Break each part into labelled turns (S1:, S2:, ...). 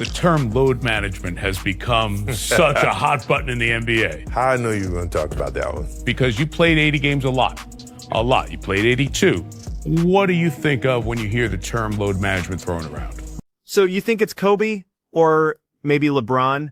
S1: The term load management has become such a hot button in the NBA.
S2: How I know you were going to talk about that one?
S1: Because you played 80 games a lot. You played 82. What do you think of when you hear the term load management thrown around?
S3: So you think it's Kobe or maybe LeBron?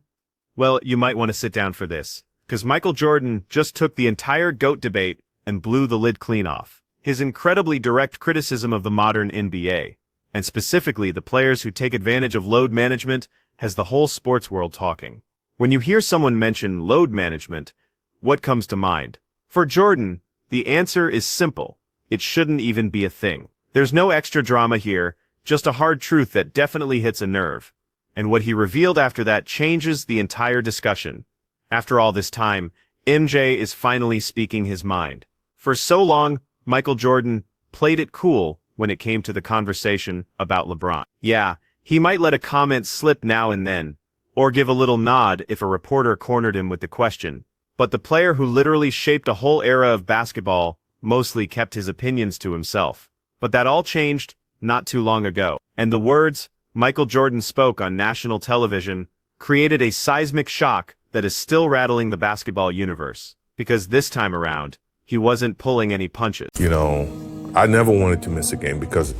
S3: Well, you might want to sit down for this, because Michael Jordan just took the entire GOAT debate and blew the lid clean off. His incredibly direct criticism of the modern NBA, and specifically the players who take advantage of load management, has the whole sports world talking. When you hear someone mention load management, what comes to mind? For Jordan, the answer is simple. It shouldn't even be a thing. There's no extra drama here, just a hard truth that definitely hits a nerve. And what he revealed after that changes the entire discussion. After all this time, MJ is finally speaking his mind. For so long, Michael Jordan played it cool when it came to the conversation about LeBron. Yeah, he might let a comment slip now and then, or give a little nod if a reporter cornered him with the question. But the player who literally shaped a whole era of basketball mostly kept his opinions to himself. But that all changed not too long ago. And the words Michael Jordan spoke on national television created a seismic shock that is still rattling the basketball universe. Because this time around, he wasn't pulling any punches.
S2: You know, I never wanted to miss a game because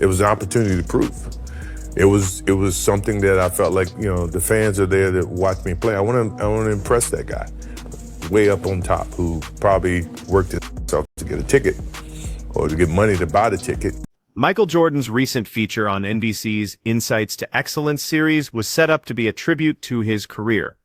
S2: it was an opportunity to prove. It was something that I felt like, the fans are there to watch me play. I want to impress that guy way up on top who probably worked himself to get a ticket or to get money to buy the ticket.
S3: Michael Jordan's recent feature on NBC's Insights to Excellence series was set up to be a tribute to his career.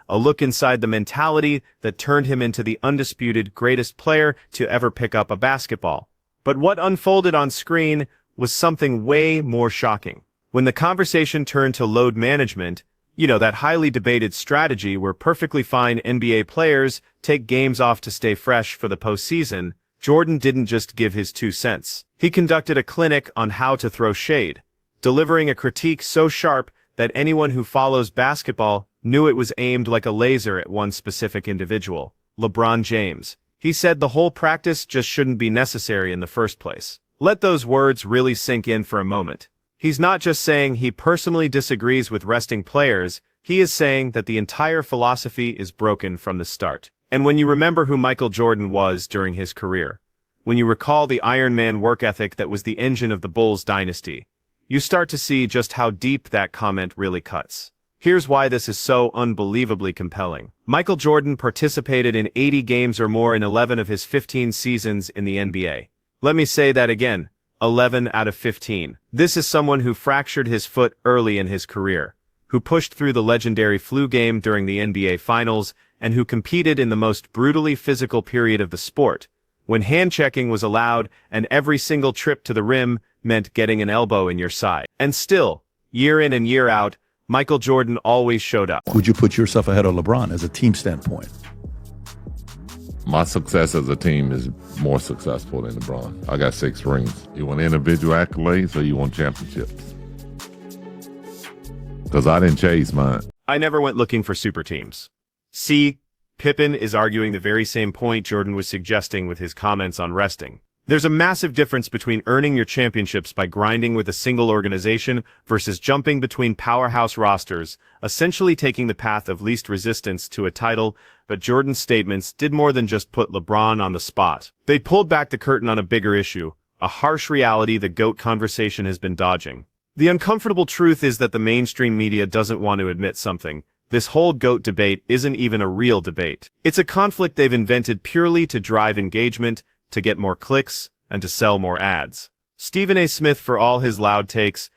S3: A look inside the mentality that turned him into the undisputed greatest player to ever pick up a basketball. But what unfolded on screen was something way more shocking. When the conversation turned to load management, that highly debated strategy where perfectly fine NBA players take games off to stay fresh for the postseason, Jordan didn't just give his 2 cents. He conducted a clinic on how to throw shade, delivering a critique so sharp that anyone who follows basketball knew it was aimed like a laser at one specific individual, LeBron James. He said the whole practice just shouldn't be necessary in the first place. Let those words really sink in for a moment. He's not just saying he personally disagrees with resting players, he is saying that the entire philosophy is broken from the start. And when you remember who Michael Jordan was during his career, when you recall the Iron Man work ethic that was the engine of the Bulls dynasty, you start to see just how deep that comment really cuts. Here's why this is so unbelievably compelling. Michael Jordan participated in 80 games or more in 11 of his 15 seasons in the NBA. Let me say that again. 11 out of 15. This is someone who fractured his foot early in his career, who pushed through the legendary flu game during the NBA Finals, and who competed in the most brutally physical period of the sport, when hand-checking was allowed and every single trip to the rim meant getting an elbow in your side. And still, year in and year out, Michael Jordan always showed up.
S4: Would you put yourself ahead of LeBron as a team standpoint?
S5: My success as a team is more successful than LeBron. I got 6 rings. You want individual accolades or you want championships? Because I didn't chase mine.
S3: I never went looking for super teams. See, Pippen is arguing the very same point Jordan was suggesting with his comments on resting. There's a massive difference between earning your championships by grinding with a single organization versus jumping between powerhouse rosters, essentially taking the path of least resistance to a title. But Jordan's statements did more than just put LeBron on the spot. They pulled back the curtain on a bigger issue, a harsh reality the GOAT conversation has been dodging. The uncomfortable truth is that the mainstream media doesn't want to admit something. This whole GOAT debate isn't even a real debate. It's a conflict they've invented purely to drive engagement, to get more clicks, and to sell more ads. Stephen A. Smith, for all his loud takes,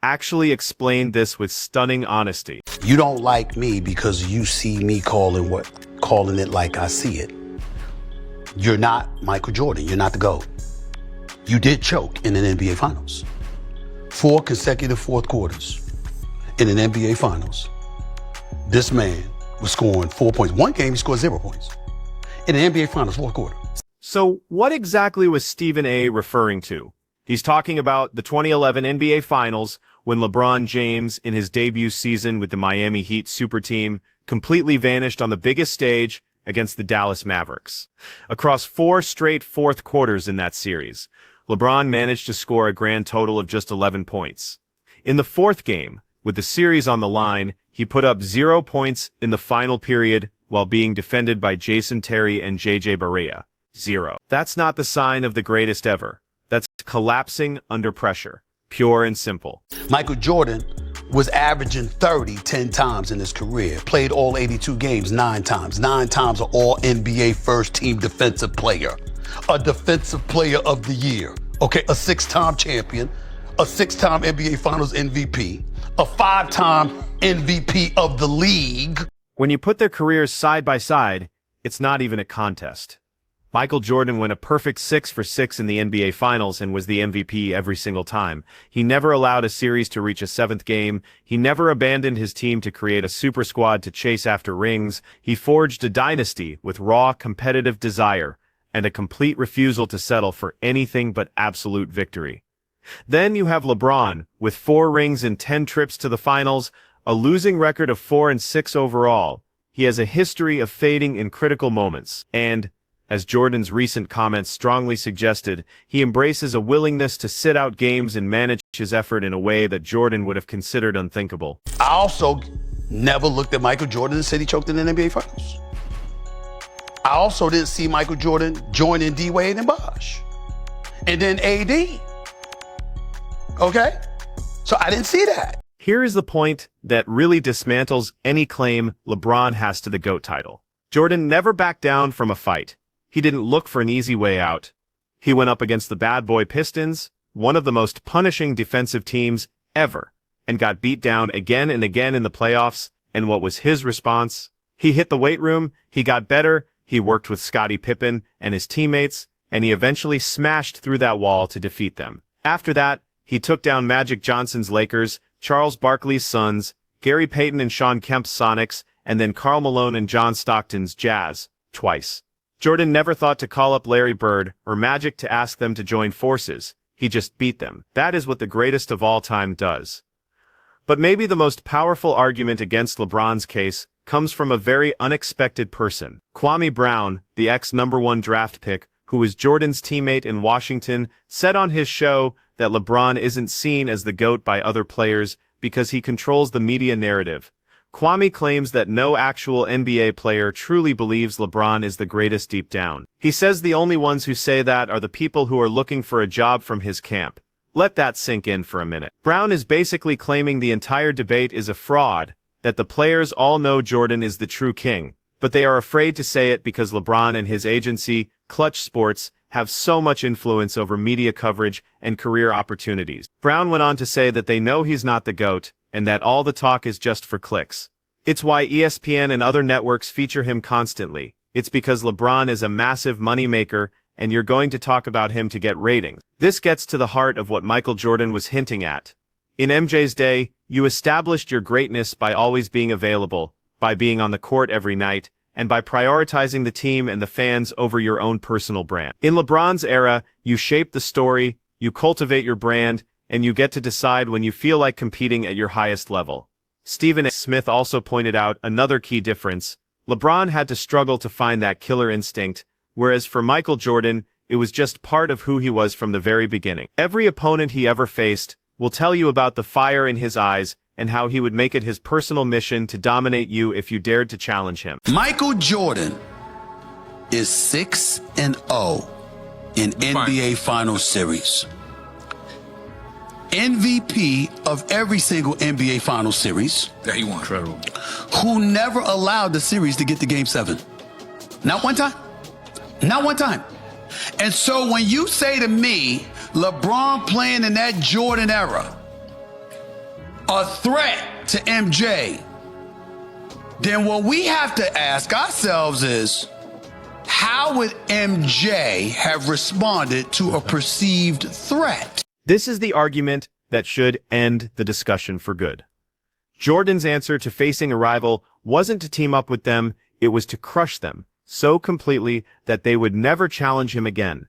S3: actually explained this with stunning honesty.
S6: You don't like me because you see me calling it like I see it. You're not Michael Jordan. You're not the GOAT. You did choke in an NBA Finals. 4 consecutive fourth quarters in an NBA Finals. This man was scoring 4 points. One game, he scored 0 points. In an NBA Finals, fourth quarter.
S3: So what exactly was Stephen A. referring to? He's talking about the 2011 NBA Finals when LeBron James, in his debut season with the Miami Heat super team, completely vanished on the biggest stage against the Dallas Mavericks. Across 4 straight fourth quarters in that series, LeBron managed to score a grand total of just 11 points. In the fourth game, With the series on the line, he put up 0 points in the final period while being defended by Jason Terry and JJ Barea. 0. That's not the sign of the greatest ever. That's collapsing under pressure. Pure and simple.
S6: Michael Jordan was averaging 30 10 times in his career. Played all 82 games 9 times. 9 times an all-NBA first-team defensive player. A defensive player of the year. Okay, a 6-time champion. A 6-time NBA Finals MVP. A 5-time MVP of the league.
S3: When you put their careers side by side, it's not even a contest. Michael Jordan went a perfect 6 for 6 in the NBA Finals and was the MVP every single time. He never allowed a series to reach a 7th game. He never abandoned his team to create a super squad to chase after rings. He forged a dynasty with raw competitive desire and a complete refusal to settle for anything but absolute victory. Then you have LeBron, with 4 rings and 10 trips to the finals, a losing record of 4 and 6 overall. He has a history of fading in critical moments, and, as Jordan's recent comments strongly suggested, he embraces a willingness to sit out games and manage his effort in a way that Jordan would have considered unthinkable.
S6: I also never looked at Michael Jordan and said he choked in the NBA Finals. I also didn't see Michael Jordan joining D-Wade and Bosh. And then AD. Okay? So I didn't see that.
S3: Here is the point that really dismantles any claim LeBron has to the GOAT title. Jordan never backed down from a fight. He didn't look for an easy way out. He went up against the bad boy Pistons, one of the most punishing defensive teams ever, and got beat down again and again in the playoffs. And what was his response? He hit the weight room, he got better, he worked with Scottie Pippen and his teammates, and he eventually smashed through that wall to defeat them. After that, he took down Magic Johnson's Lakers, Charles Barkley's Suns, Gary Payton and Shawn Kemp's Sonics, and then Karl Malone and John Stockton's Jazz, twice. Jordan never thought to call up Larry Bird or Magic to ask them to join forces. He just beat them. That is what the greatest of all time does. But maybe the most powerful argument against LeBron's case comes from a very unexpected person. Kwame Brown, the ex-number 1 draft pick, who was Jordan's teammate in Washington, said on his show that LeBron isn't seen as the GOAT by other players because he controls the media narrative. Kwame claims that no actual NBA player truly believes LeBron is the greatest deep down. He says the only ones who say that are the people who are looking for a job from his camp. Let that sink in for a minute. Brown is basically claiming the entire debate is a fraud, that the players all know Jordan is the true king, but they are afraid to say it because LeBron and his agency, Clutch Sports, have so much influence over media coverage and career opportunities. Brown went on to say that they know he's not the GOAT, and that all the talk is just for clicks. It's why ESPN and other networks feature him constantly. It's because LeBron is a massive moneymaker, and you're going to talk about him to get ratings. This gets to the heart of what Michael Jordan was hinting at. In MJ's day, you established your greatness by always being available, by being on the court every night, and by prioritizing the team and the fans over your own personal brand. In LeBron's era, you shape the story, you cultivate your brand, and you get to decide when you feel like competing at your highest level. Stephen A. Smith also pointed out another key difference. LeBron had to struggle to find that killer instinct, whereas for Michael Jordan, it was just part of who he was from the very beginning. Every opponent he ever faced will tell you about the fire in his eyes and how he would make it his personal mission to dominate you if you dared to challenge him.
S6: Michael Jordan is 6-0 in NBA Finals Series. MVP of every single NBA Finals Series.
S7: That he won. Incredible.
S6: Who never allowed the series to get to Game 7. Not one time. Not one time. And so when you say to me, LeBron playing in that Jordan era, a threat to MJ, then what we have to ask ourselves is, how would MJ have responded to a perceived threat?
S3: This is the argument that should end the discussion for good. Jordan's answer to facing a rival wasn't to team up with them, it was to crush them so completely that they would never challenge him again.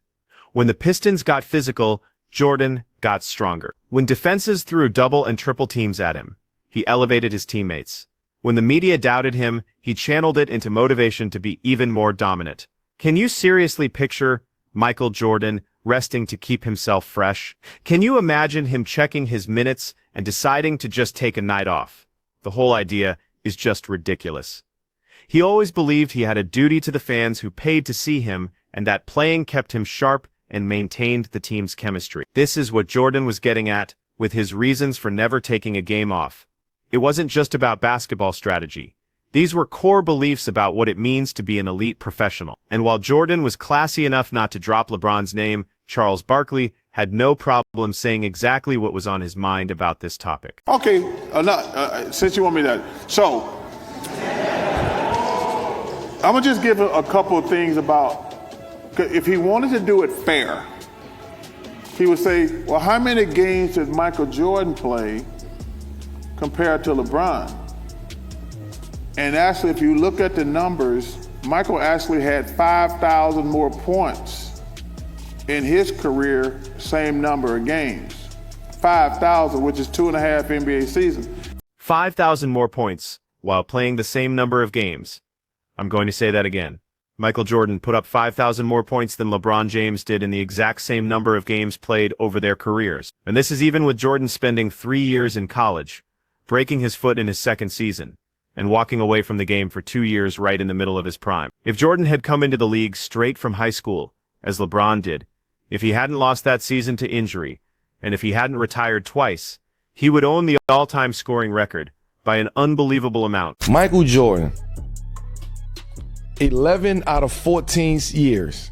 S3: When the Pistons got physical, Jordan got stronger. When defenses threw double and triple teams at him, he elevated his teammates. When the media doubted him, he channeled it into motivation to be even more dominant. Can you seriously picture Michael Jordan resting to keep himself fresh? Can you imagine him checking his minutes and deciding to just take a night off? The whole idea is just ridiculous. He always believed he had a duty to the fans who paid to see him, and that playing kept him sharp and maintained the team's chemistry. This is what Jordan was getting at with his reasons for never taking a game off. It wasn't just about basketball strategy. These were core beliefs about what it means to be an elite professional. And while Jordan was classy enough not to drop LeBron's name, Charles Barkley had no problem saying exactly what was on his mind about this topic.
S7: Okay, since you want me to, so I'm gonna just give a couple of things about, if he wanted to do it fair, he would say, well, how many games did Michael Jordan play compared to LeBron? And actually, if you look at the numbers, Michael actually had 5,000 more points in his career, same number of games. 5,000, which is 2.5 NBA seasons.
S3: 5,000 more points while playing the same number of games. I'm going to say that again. Michael Jordan put up 5,000 more points than LeBron James did in the exact same number of games played over their careers. And this is even with Jordan spending 3 years in college, breaking his foot in his second season, and walking away from the game for 2 years right in the middle of his prime. If Jordan had come into the league straight from high school, as LeBron did, if he hadn't lost that season to injury, and if he hadn't retired twice, he would own the all-time scoring record by an unbelievable amount.
S8: Michael Jordan, 11 out of 14 years,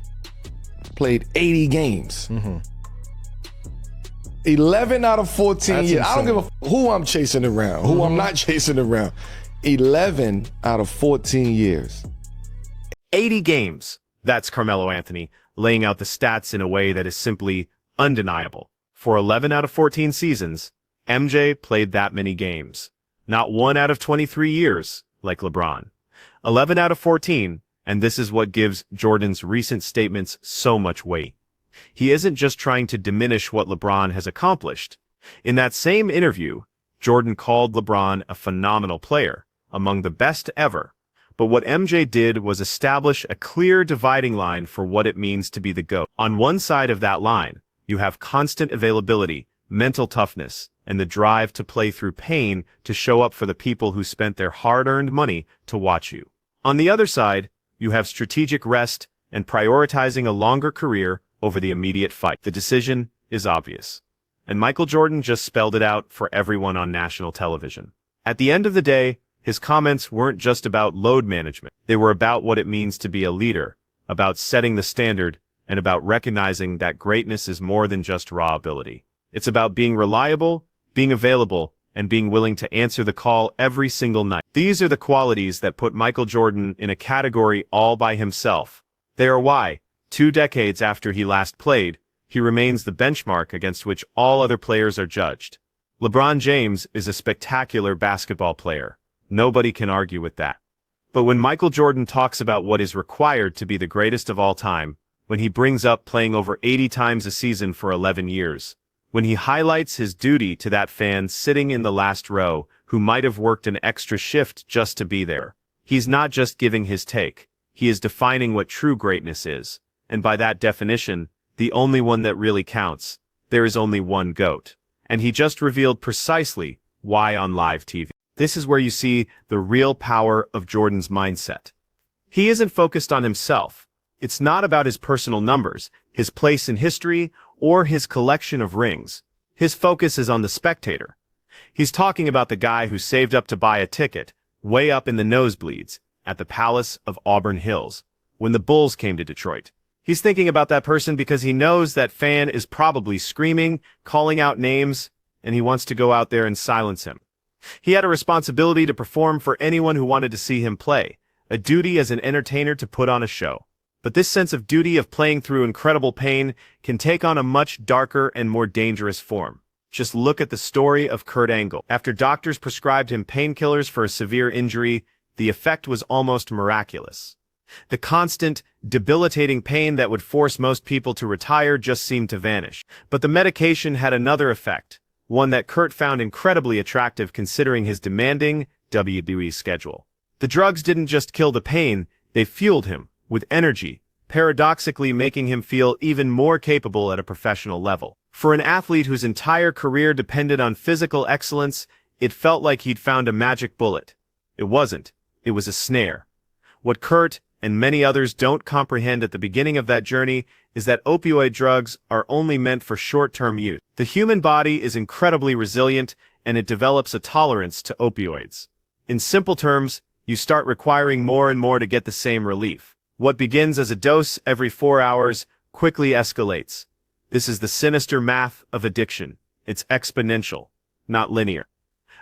S8: played 80 games. 11 out of 14 years. Insane. I don't give a who I'm chasing around, who I'm not chasing around. 11 out of 14 years.
S3: 80 games. That's Carmelo Anthony, laying out the stats in a way that is simply undeniable. For 11 out of 14 seasons, MJ played that many games. Not 1 out of 23 years, like LeBron. 11 out of 14, and this is what gives Jordan's recent statements so much weight. He isn't just trying to diminish what LeBron has accomplished. In that same interview, Jordan called LeBron a phenomenal player, among the best ever. But what MJ did was establish a clear dividing line for what it means to be the GOAT. On one side of that line, you have constant availability, mental toughness, and the drive to play through pain to show up for the people who spent their hard-earned money to watch you. On the other side, you have strategic rest and prioritizing a longer career over the immediate fight. The decision is obvious. And Michael Jordan just spelled it out for everyone on national television. At the end of the day, his comments weren't just about load management. They were about what it means to be a leader, about setting the standard, and about recognizing that greatness is more than just raw ability. It's about being reliable, being available, and being willing to answer the call every single night. These are the qualities that put Michael Jordan in a category all by himself. They are why, 2 decades after he last played, he remains the benchmark against which all other players are judged. LeBron James is a spectacular basketball player. Nobody can argue with that. But when Michael Jordan talks about what is required to be the greatest of all time, when he brings up playing over 80 times a season for 11 years, when he highlights his duty to that fan sitting in the last row who might have worked an extra shift just to be there, he's not just giving his take. He is defining what true greatness is. And by that definition, the only one that really counts. There is only one GOAT. And he just revealed precisely why on live TV. This is where you see the real power of Jordan's mindset. He isn't focused on himself. It's not about his personal numbers, his place in history, or his collection of rings. His focus is on the spectator. He's talking about the guy who saved up to buy a ticket, way up in the nosebleeds, at the Palace of Auburn Hills, when the Bulls came to Detroit. He's thinking about that person because he knows that fan is probably screaming, calling out names, and he wants to go out there and silence him. He had a responsibility to perform for anyone who wanted to see him play, a duty as an entertainer to put on a show. But this sense of duty of playing through incredible pain can take on a much darker and more dangerous form. Just look at the story of Kurt Angle. After doctors prescribed him painkillers for a severe injury, the effect was almost miraculous. The constant, debilitating pain that would force most people to retire just seemed to vanish. But the medication had another effect, one that Kurt found incredibly attractive considering his demanding WWE schedule. The drugs didn't just kill the pain, they fueled him with energy, paradoxically making him feel even more capable at a professional level. For an athlete whose entire career depended on physical excellence, it felt like he'd found a magic bullet. It wasn't. It was a snare. What Kurt and many others don't comprehend at the beginning of that journey is that opioid drugs are only meant for short-term use. The human body is incredibly resilient, and it develops a tolerance to opioids. In simple terms, you start requiring more and more to get the same relief. What begins as a dose every 4 hours quickly escalates. This is the sinister math of addiction. It's exponential, not linear.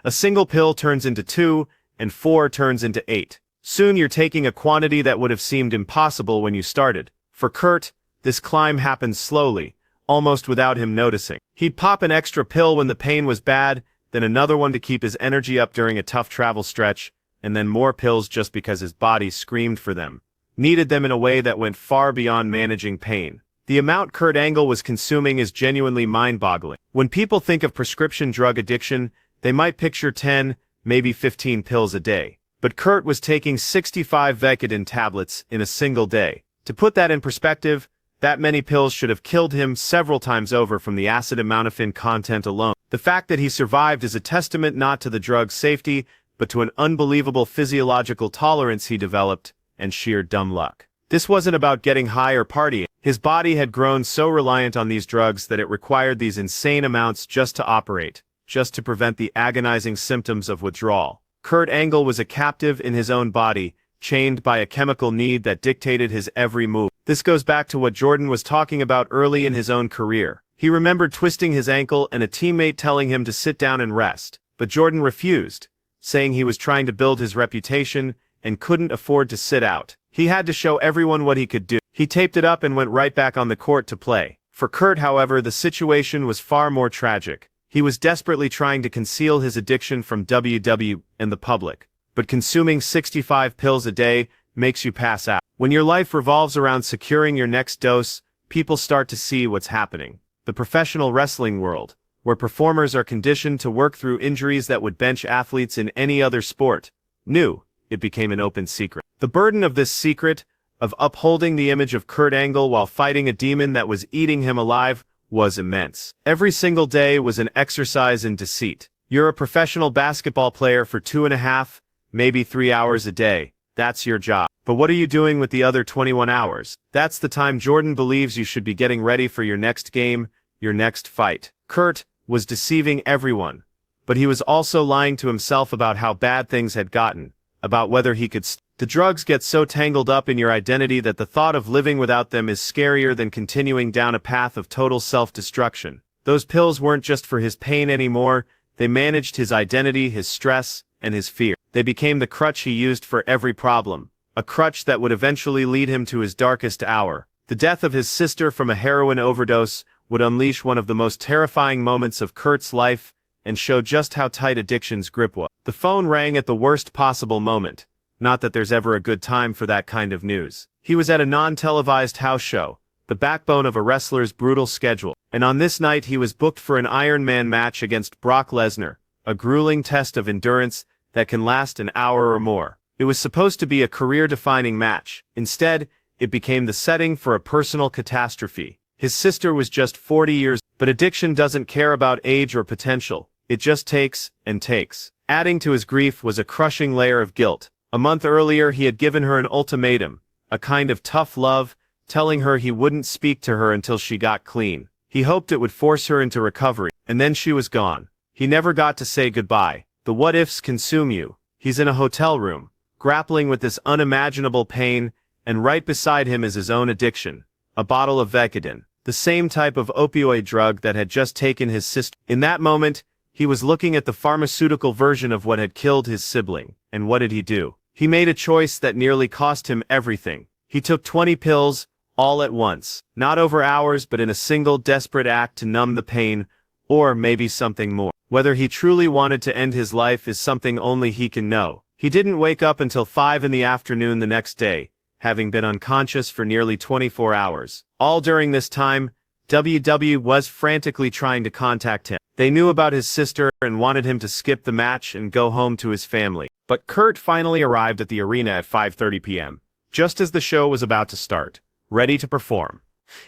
S3: A single pill turns into 2, and 4 turns into 8. Soon you're taking a quantity that would have seemed impossible when you started. For Kurt, this climb happened slowly, almost without him noticing. He'd pop an extra pill when the pain was bad, then another one to keep his energy up during a tough travel stretch, and then more pills just because his body screamed for them. Needed them in a way that went far beyond managing pain. The amount Kurt Angle was consuming is genuinely mind-boggling. When people think of prescription drug addiction, they might picture 10, maybe 15 pills a day. But Kurt was taking 65 Vicodin tablets in a single day. To put that in perspective, that many pills should have killed him several times over from the acetaminophen content alone. The fact that he survived is a testament not to the drug's safety, but to an unbelievable physiological tolerance he developed, and sheer dumb luck. This wasn't about getting high or partying. His body had grown so reliant on these drugs that it required these insane amounts just to operate, just to prevent the agonizing symptoms of withdrawal. Kurt Angle was a captive in his own body, chained by a chemical need that dictated his every move. This goes back to what Jordan was talking about early in his own career. He remembered twisting his ankle and a teammate telling him to sit down and rest, but Jordan refused, saying he was trying to build his reputation and couldn't afford to sit out. He had to show everyone what he could do. He taped it up and went right back on the court to play. For Kurt, however, the situation was far more tragic. He was desperately trying to conceal his addiction from WW and the public. But consuming 65 pills a day makes you pass out. When your life revolves around securing your next dose, people start to see what's happening. The professional wrestling world, where performers are conditioned to work through injuries that would bench athletes in any other sport, knew it became an open secret. The burden of this secret, of upholding the image of Kurt Angle while fighting a demon that was eating him alive, was immense. Every single day was an exercise in deceit. You're a professional basketball player for 2.5, maybe 3 hours a day. That's your job. But what are you doing with the other 21 hours? That's the time Jordan believes you should be getting ready for your next game, your next fight. Kurt was deceiving everyone, but he was also lying to himself about how bad things had gotten, about whether he could. The drugs get so tangled up in your identity that the thought of living without them is scarier than continuing down a path of total self-destruction. Those pills weren't just for his pain anymore, they managed his identity, his stress, and his fear. They became the crutch he used for every problem, a crutch that would eventually lead him to his darkest hour. The death of his sister from a heroin overdose would unleash one of the most terrifying moments of Kurt's life and show just how tight addiction's grip was. The phone rang at the worst possible moment. Not that there's ever a good time for that kind of news. He was at a non-televised house show, the backbone of a wrestler's brutal schedule, and on this night he was booked for an Iron Man match against Brock Lesnar, a grueling test of endurance that can last an hour or more. It was supposed to be a career-defining match. Instead, it became the setting for a personal catastrophe. His sister was just 40 years, but addiction doesn't care about age or potential. It just takes and takes. Adding to his grief was a crushing layer of guilt. A month earlier he had given her an ultimatum, a kind of tough love, telling her he wouldn't speak to her until she got clean. He hoped it would force her into recovery, and then she was gone. He never got to say goodbye. The what-ifs consume you. He's in a hotel room, grappling with this unimaginable pain, and right beside him is his own addiction, a bottle of Vicodin, the same type of opioid drug that had just taken his sister. In that moment, he was looking at the pharmaceutical version of what had killed his sibling, and what did he do? He made a choice that nearly cost him everything. He took 20 pills, all at once, not over hours but in a single desperate act to numb the pain, or maybe something more. Whether he truly wanted to end his life is something only he can know. He didn't wake up until 5 in the afternoon the next day, having been unconscious for nearly 24 hours. All during this time, WW was frantically trying to contact him. They knew about his sister and wanted him to skip the match and go home to his family. But Kurt finally arrived at the arena at 5:30 p.m. Just as the show was about to start. ready to perform.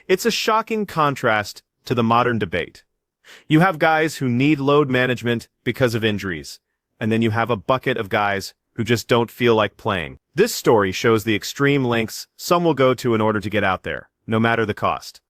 S3: It's a shocking contrast to the modern debate. You have guys who need load management because of injuries, and then you have a bucket of guys who just don't feel like playing. This story shows the extreme lengths some will go to in order to get out there, no matter the cost.